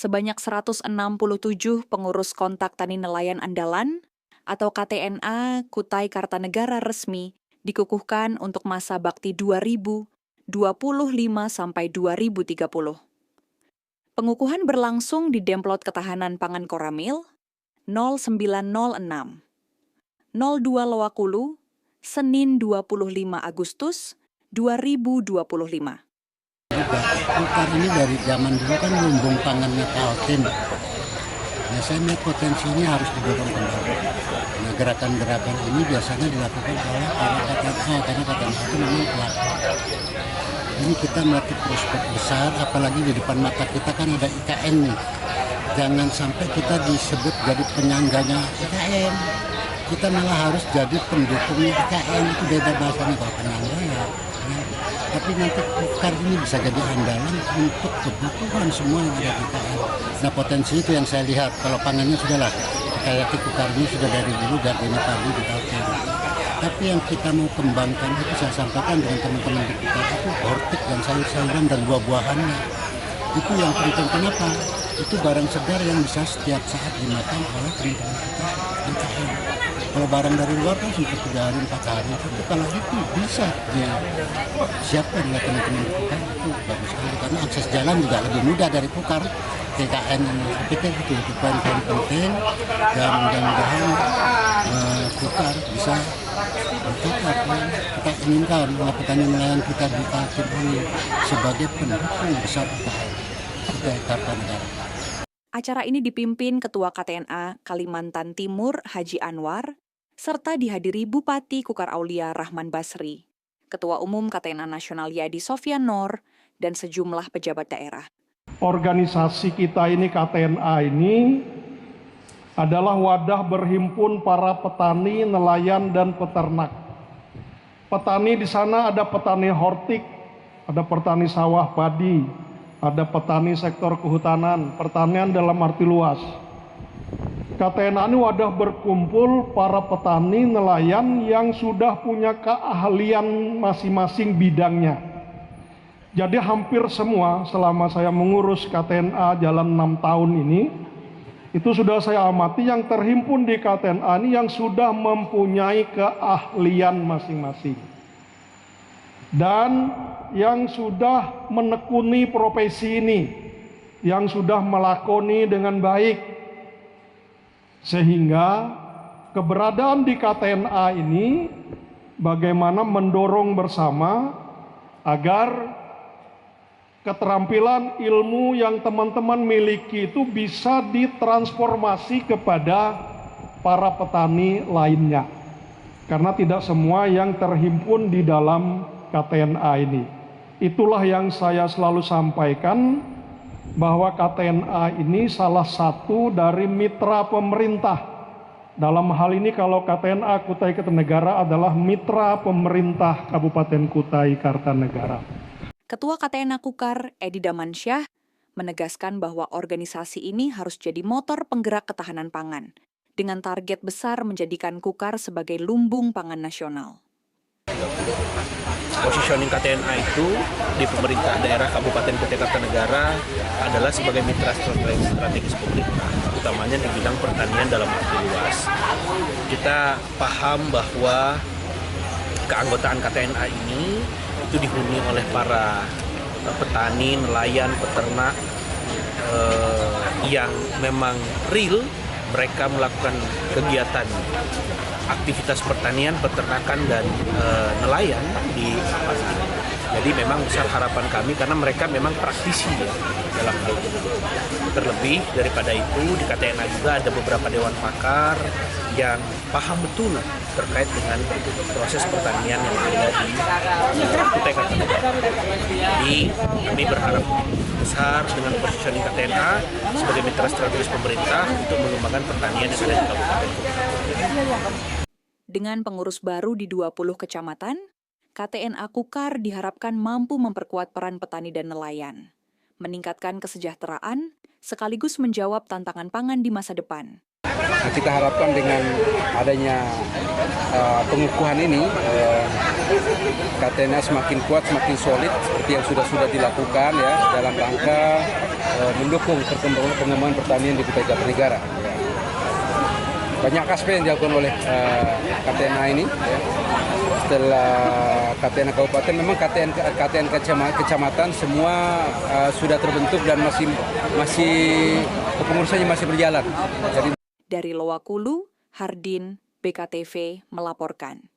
Sebanyak 167 pengurus kontak tani nelayan andalan atau KTNA Kutai Kartanegara resmi dikukuhkan untuk masa bakti 2025 sampai 2030. Pengukuhan berlangsung di Demplot Ketahanan Pangan Koramil 0906 02 Lowakulu, Senin 25 Agustus 2025. Kukar ini dari zaman dulu kan lumbung pangannya Kaltim. Nah, saya melihat potensi ini harus didorong kembali. Nah, gerakan-gerakan ini biasanya dilakukan oleh para KTNA, karena KTNA itu memang pelaku. Ini kita melihat prospek besar, apalagi di depan mata kita kan ada IKN nih. Jangan sampai kita disebut jadi penyangganya IKN. Kita malah harus jadi pendukungnya IKN, itu beda bahasanya kalau penyangga ya. Tapi nanti Kukar ini bisa jadi andalan untuk kebutuhan semua yang ada di IKN. Nah, potensi itu yang saya lihat. Kalau pangannya sudahlah, kayak Kukar ini sudah dari dulu jadinya padi di Kaltim. Tapi yang kita mau kembangkan itu saya sampaikan dengan teman-teman di Kukar itu hortik dan sayur-sayuran dan buah-buahannya. Itu yang penting. Kenapa? Itu barang segar yang bisa setiap saat dimakan oleh teman-teman kita di IKN. Kalau barang dari luar kan sampai 3 hari, 4 hari. Tapi kalau itu bisa disiapkan oleh teman-teman Kukar, itu bagus sekali. Karena akses jalan juga lebih mudah dari Kukar ke KN ini. Saya pikir itu poin-poin penting. Dan mudah-mudahan Kukar bisa mencapai apa yang kita inginkan. Petani nelayan kita di Kaltim ini sebagai pendukung besar UKM Kutai Kartanegara. Acara ini dipimpin Ketua KTNA Kalimantan Timur Haji Anwar, serta dihadiri Bupati Kukar Aulia Rahman Basri, Ketua Umum KTNA Nasional Yadi Sofyan Nor, dan sejumlah pejabat daerah. Organisasi kita ini, KTNA ini, adalah wadah berhimpun para petani, nelayan, dan peternak. Petani di sana ada petani hortik, ada petani sawah padi, ada petani sektor kehutanan, pertanian dalam arti luas. KTNA ini wadah berkumpul para petani nelayan yang sudah punya keahlian masing-masing bidangnya. Jadi hampir semua selama saya mengurus KTNA dalam 6 tahun ini, itu sudah saya amati yang terhimpun di KTNA ini yang sudah mempunyai keahlian masing-masing. Dan yang sudah menekuni profesi ini, yang sudah melakoni dengan baik, sehingga keberadaan di KTNA ini bagaimana mendorong bersama agar keterampilan ilmu yang teman-teman miliki itu bisa ditransformasi kepada para petani lainnya. Karena tidak semua yang terhimpun di dalam KTNA ini. Itulah yang saya selalu sampaikan, bahwa KTNA ini salah satu dari mitra pemerintah. Dalam hal ini kalau KTNA Kutai Kartanegara adalah mitra pemerintah Kabupaten Kutai Kartanegara. Ketua KTNA Kukar, Edi Damansyah, menegaskan bahwa organisasi ini harus jadi motor penggerak ketahanan pangan, dengan target besar menjadikan Kukar sebagai lumbung pangan nasional. Positioning KTNA itu di pemerintah daerah Kabupaten Kutai Kartanegara adalah sebagai mitra strategis pemerintah, utamanya di bidang pertanian dalam arti luas. Kita paham bahwa keanggotaan KTNA ini itu dihuni oleh para petani, nelayan, peternak yang memang real mereka melakukan kegiatan aktivitas pertanian, peternakan, dan nelayan di tempat ini. Jadi memang besar harapan kami karena mereka memang praktisi ya dalam hal ini. Terlebih daripada itu di KTNA juga ada beberapa dewan pakar yang paham betul terkait dengan proses pertanian yang ada di Kutai Kartanegara. Jadi kami berharap besar dengan positioning KTNA sebagai mitra strategis pemerintah untuk mengembangkan pertanian yang ada di Kabupaten Kukar. Dengan pengurus baru di 20 kecamatan, KTNA Kukar diharapkan mampu memperkuat peran petani dan nelayan, meningkatkan kesejahteraan, sekaligus menjawab tantangan pangan di masa depan. Kita harapkan dengan adanya pengukuhan ini KTNA semakin kuat, semakin solid seperti yang sudah dilakukan ya dalam rangka mendukung pengembangan pertanian di Kutai Kartanegara. Ya. Banyak aspek yang dilakukan oleh KTNA ini. Ya. Setelah KTNA Kabupaten, memang KTN Kecamatan semua sudah terbentuk dan masih kepengurusannya masih berjalan. Dari Lowakulu, Hardin, BKTV melaporkan.